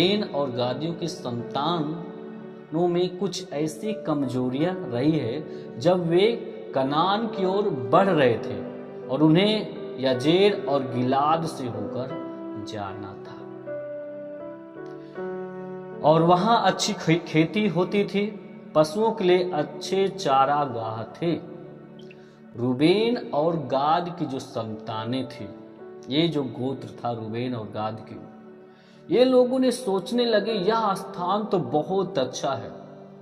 Reuben और गादियों की संतानों में कुछ ऐसी कमजोरियां रही है जब वे कनान की ओर बढ़ रहे थे और उन्हें याजेर और गिलाद से होकर जाना था, और वहां अच्छी खेती होती थी, पशुओं के लिए अच्छे चारागाह थे। रूबेन और गाद की जो संतानें थी, ये जो गोत्र था रूबेन और गाद की, ये लोगों ने सोचने लगे यह स्थान तो बहुत अच्छा है,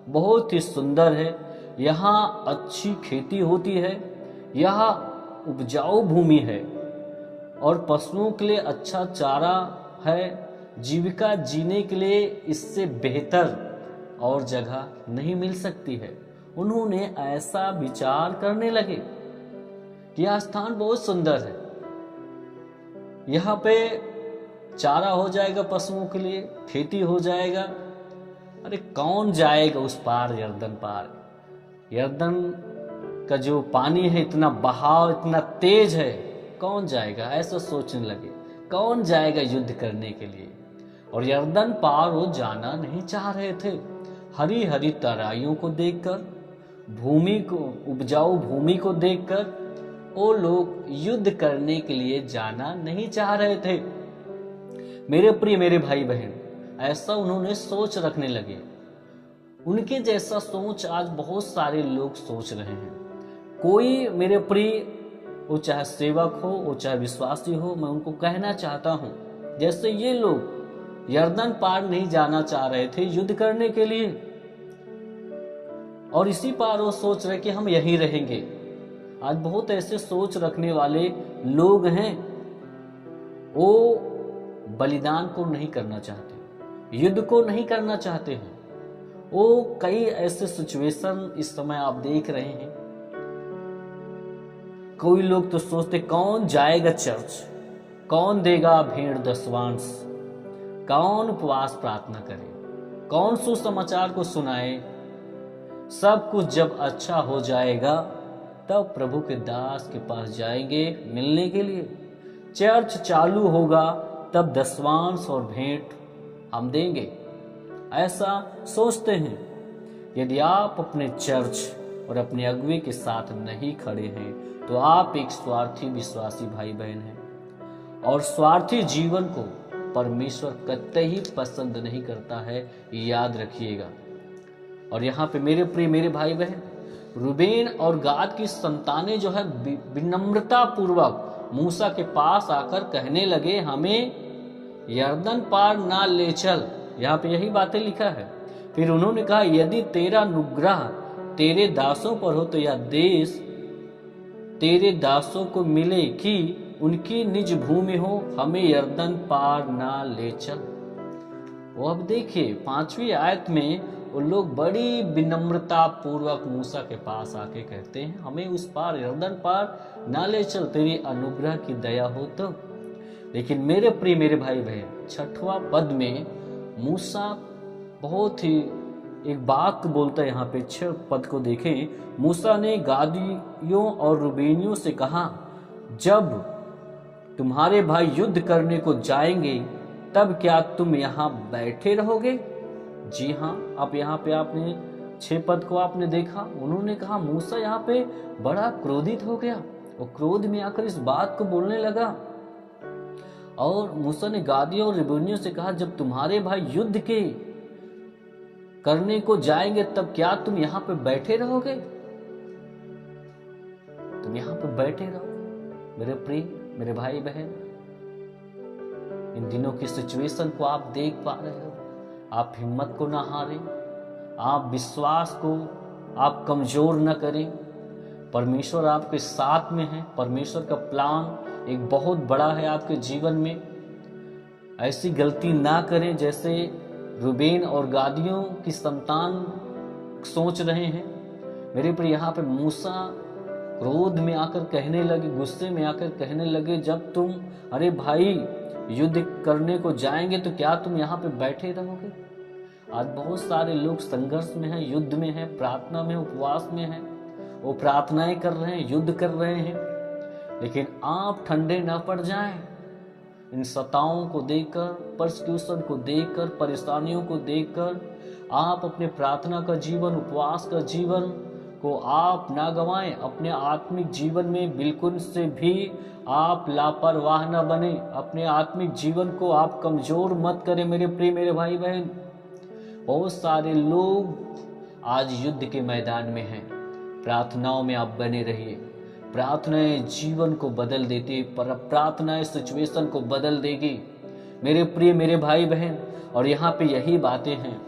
बहुत ही सुंदर है, यहाँ अच्छी खेती होती है, यह उपजाऊ भूमि है और पशुओं के लिए अच्छा चारा है, जीविका जीने के लिए इससे बेहतर और जगह नहीं मिल सकती है। उन्होंने ऐसा विचार करने लगे कि यह स्थान बहुत सुंदर है, यहाँ पे चारा हो जाएगा, पशुओं के लिए खेती हो जाएगा। अरे कौन जाएगा उस पार, यरदन पार? यरदन का जो पानी है इतना बहाव, इतना तेज है, कौन जाएगा? ऐसा सोचने लगे, कौन जाएगा युद्ध करने के लिए? और यरदन पार वो जाना नहीं चाह रहे थे। हरी हरी तराइयों को देखकर, भूमि को, उपजाऊ भूमि को देखकर वो लोग युद्ध करने के लिए जाना नहीं चाह रहे थे। मेरे प्रिय, मेरे भाई बहन, ऐसा उन्होंने सोच रखने लगे। उनके जैसा सोच आज बहुत सारे लोग सोच रहे हैं। कोई, मेरे प्रिय, वो चाहे सेवक हो, वो चाहे विश्वासी हो, मैं उनको कहना चाहता हूं, जैसे ये लोग यरदन पार नहीं जाना चाह रहे थे युद्ध करने के लिए, और इसी पार वो सोच रहे कि हम यहीं रहेंगे। आज बहुत ऐसे सोच रखने वाले लोग हैं, वो बलिदान को नहीं करना चाहते, युद्ध को नहीं करना चाहते हैं। वो कई ऐसे सिचुएशन इस समय आप देख रहे हैं। कोई लोग तो सोचते कौन जाएगा चर्च, कौन देगा भेंट दशवांश, कौन उपवास प्रार्थना करे, कौन सुसमाचार को सुनाए। सब कुछ जब अच्छा हो जाएगा तब प्रभु के दास के पास जाएंगे मिलने के लिए। चर्च चालू होगा तब दशवांश और भेंट हम देंगे, ऐसा सोचते हैं। यदि आप अपने चर्च और अपने अगुवे के साथ नहीं खड़े हैं तो आप एक स्वार्थी विश्वासी भाई बहन हैं, और स्वार्थी जीवन को परमेश्वर कतई ही पसंद नहीं करता है, याद रखिएगा। और यहाँ पे मेरे प्रिय, मेरे भाई बहन, रूबेन और गाद की संतानें जो है विनम्रता पूर्वक मूसा के पास आकर कहने लगे, हमें यरदन पार ना ले चल। यहाँ पे यही बातें लिखा है। फिर उन्होंने कहा, यदि तेरा अनुग्रह तेरे दासों पर हो तो यह देश तेरे दासों को मिले कि उनकी निज भूमि हो, हमें यरदन पार ना ले चल। वो अब देखिए 5वीं आयत में वो लोग बड़ी विनम्रता पूर्वक मूसा के पास आके कहते हैं, हमें उस पार यरदन पार ना ले चल, तेरी अनुग्रह की दया हो तो। लेकिन मेरे प्रिय, मेरे भाई बहन, 6वां पद में मूसा बहुत ही एक बात बोलता है। यहाँ पे 6 पद को देखें। मूसा ने गादियों और रूबेनियों से कहा, जब तुम्हारे भाई युद्ध करने को जाएंगे तब क्या तुम यहाँ बैठे रहोगे? जी हाँ, आप यहाँ पे आपने 6 पद को आपने देखा। उन्होंने कहा, मूसा यहाँ पे बड़ा क्रोधित हो गया, और क्रोध में आकर इस बात को बोलने लगा। और मूसा ने गादियों और रूबेनियों से कहा, जब तुम्हारे भाई युद्ध के करने को जाएंगे तब क्या तुम यहाँ पे बैठे रहोगे? तुम यहाँ पे बैठे रहो। मेरे प्रिय, मेरे भाई बहन, इन दिनों की सिचुएशन को आप देख पा रहे हो। आप हिम्मत को ना हारें, आप विश्वास को आप कमजोर न करें। परमेश्वर आपके साथ में है। परमेश्वर का प्लान एक बहुत बड़ा है आपके जीवन में। ऐसी गलती ना करें जैसे रूबेन और गादियों की संतान सोच रहे हैं। मेरे प्रिय, यहाँ पे मूसा क्रोध में आकर कहने लगे, गुस्से में आकर कहने लगे, जब तुम अरे भाई युद्ध करने को जाएंगे तो क्या तुम यहाँ पे बैठे रहोगे? आज बहुत सारे लोग संघर्ष में हैं, युद्ध में हैं, प्रार्थना में, उपवास में हैं। वो प्रार्थनाएं कर रहे हैं, युद्ध कर रहे हैं, लेकिन आप ठंडे ना पड़ जाएं। इन सताओं को देखकर, परसिक्यूशन को देखकर, परेशानियों को देखकर आप अपने प्रार्थना का जीवन, उपवास का जीवन को आप ना गंवाएं। अपने आत्मिक जीवन में बिल्कुल से भी आप लापरवाह न बने। अपने आत्मिक जीवन को आप कमजोर मत करें मेरे प्रिय मेरे भाई बहन। बहुत सारे लोग आज युद्ध के मैदान में हैं। प्रार्थनाओं में आप बने रहिए। प्रार्थनाएं जीवन को बदल देती, पर प्रार्थनाएं सिचुएशन को बदल देगी मेरे प्रिय मेरे भाई बहन। और यहाँ पे यही बातें हैं।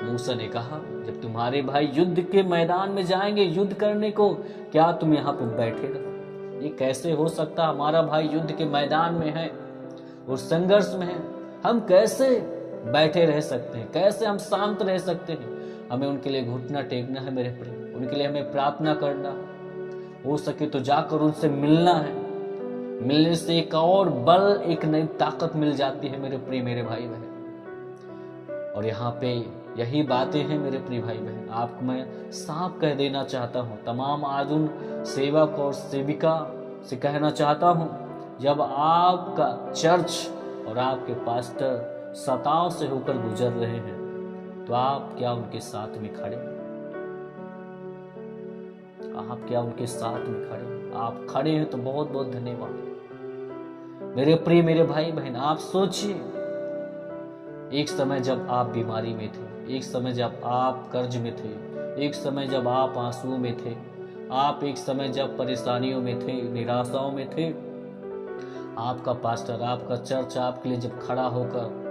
मूसा ने कहा, जब तुम्हारे भाई युद्ध के मैदान में जाएंगे युद्ध करने को, क्या तुम यहाँ पे बैठे रहो? ये कैसे हो सकता? हमारा भाई युद्ध के मैदान में है और संघर्ष में है, हम कैसे बैठे रह सकते हैं? कैसे हम शांत रह सकते हैं? हमें उनके लिए घुटना टेकना है मेरे प्रिय, उनके लिए हमें प्रार्थना करना, हो सके तो जाकर उनसे मिलना है। मिलने से एक और बल, एक नई ताकत मिल जाती है मेरे प्रिय मेरे भाई बहन। और यहाँ पे यही बातें हैं मेरे प्रिय भाई बहन। आपको मैं साफ कह देना चाहता हूँ, तमाम आज उन सेवक और सेविका से कहना चाहता हूँ, जब आपका चर्च और आपके पास्टर सताव से होकर गुजर रहे हैं तो आप क्या उनके साथ में खड़े? आप क्या उनके साथ में खड़े? आप खड़े हैं तो बहुत बहुत धन्यवाद मेरे प्रिय मेरे भाई बहन। आप सोचिए, एक समय जब आप बीमारी में थे, एक समय जब आप कर्ज में थे, एक समय जब आप आंसुओं में थे, आप एक समय जब परेशानियों में थे, निराशाओं में थे, आपका पास्टर, आपका चर्च आपके लिए जब खड़ा होकर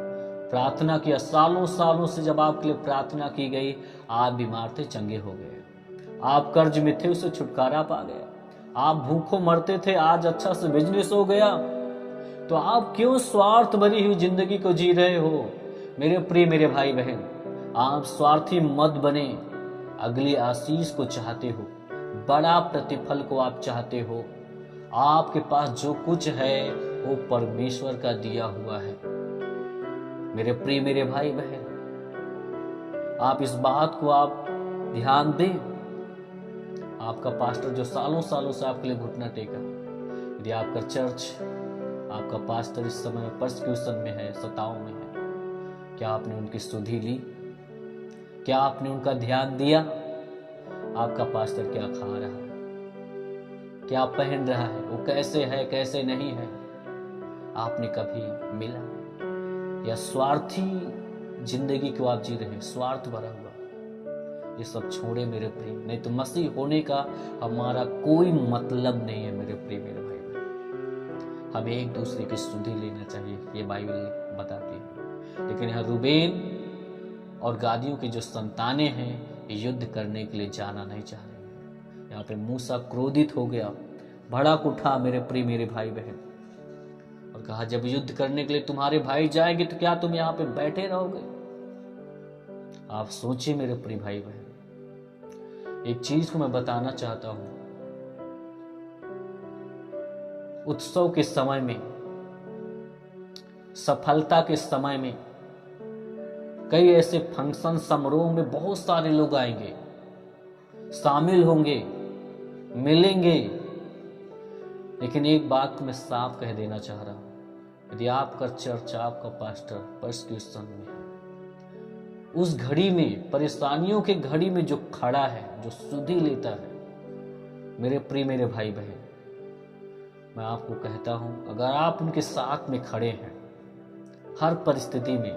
प्रार्थना किया, सालों सालों से जब आपके लिए प्रार्थना की गई, आप बीमार थे, चंगे हो गए। आप कर्ज में थे, उसे छुटकारा पा गया। आप भूखों मरते थे, आज अच्छा से बिजनेस हो गया। तो आप क्यों स्वार्थ भरी हुई जिंदगी को जी रहे हो मेरे प्रिय मेरे भाई बहन? आप स्वार्थी मत बने। अगली आशीष को चाहते हो, बड़ा प्रतिफल को आप चाहते हो। आपके पास जो कुछ है वो परमेश्वर का दिया हुआ है मेरे प्रिय मेरे भाई बहन। आप इस बात को आप ध्यान दें। आपका पास्टर जो सालों सालों से आपके लिए घुटना टेका, यदि आपका चर्च, आपका पास्टर इस समय परसिक्यूशन में है, सताओं में है, क्या आपने उनकी सुधि ली? क्या आपने उनका ध्यान दिया? आपका पास्टर क्या खा रहा है, क्या पहन रहा है, वो कैसे है, कैसे नहीं है, आपने कभी मिला? या स्वार्थी जिंदगी को आप जी रहे, स्वार्थ भरा हुआ? ये सब छोड़े मेरे प्रिय, नहीं तो मसीह होने का हमारा कोई मतलब नहीं है मेरे प्रिय मेरे भाई बहन। हमें एक दूसरे की सुधि लेना चाहिए, ये बाइबल बताती है। लेकिन यहाँ रूबेन और गादियों की जो संतानें हैं, युद्ध करने के लिए जाना नहीं चाह रही। यहाँ पे मूसा क्रोधित हो गया, भड़क उठा मेरे प्रिय मेरे भाई बहन, और कहा, जब युद्ध करने के लिए तुम्हारे भाई जाएंगे तो क्या तुम यहाँ पे बैठे रहोगे? आप सोचिए मेरे प्रिय भाई बहन। एक चीज को मैं बताना चाहता हूं, उत्सव के समय में, सफलता के समय में, कई ऐसे फंक्शन समारोह में बहुत सारे लोग आएंगे, शामिल होंगे, मिलेंगे। लेकिन एक बात मैं साफ कह देना चाह रहा हूं, यदि आपका चर्च, आपका पास्टर परसिक्यूशन में है, उस घड़ी में, परेशानियों के घड़ी में जो खड़ा है, जो सुधि लेता है, मेरे प्रिय मेरे भाई बहन, मैं आपको कहता हूं, अगर आप उनके साथ में खड़े हैं हर परिस्थिति में,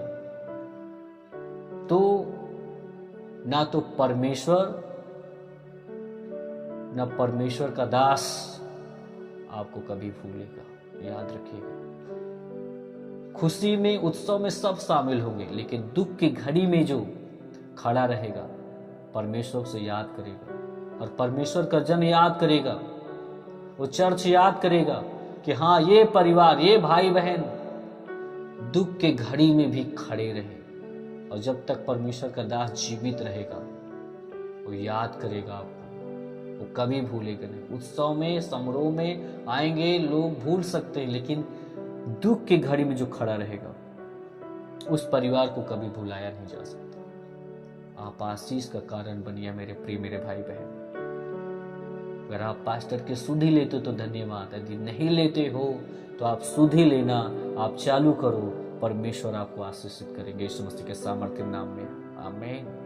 तो ना तो परमेश्वर, ना परमेश्वर का दास आपको कभी भूलेगा। याद रखिएगा, खुशी में, उत्सव में सब शामिल होंगे, लेकिन दुख की घड़ी में जो खड़ा रहेगा, परमेश्वर से याद करेगा, और परमेश्वर का जन याद करेगा, वो चर्च याद करेगा कि हाँ, ये परिवार, ये भाई बहन दुख के घड़ी में भी खड़े रहे। और जब तक परमेश्वर का दास जीवित रहेगा, वो याद करेगा आपको, वो कभी भूलेगा नहीं। उत्सव में, समारोह में आएंगे लोग, भूल सकते हैं, लेकिन दुख की घड़ी में जो खड़ा रहेगा, उस परिवार को कभी भुलाया नहीं जा सकता। आप आशीष का कारण बनिए मेरे प्रिय मेरे भाई बहन। अगर आप पास्टर के सुधि लेते हो तो धन्यवाद, यदि नहीं लेते हो तो आप सुधि लेना, आप चालू करो, परमेश्वर आपको आशीषित करेंगे। यीशु मसीह के सामर्थ्य नाम में आमीन।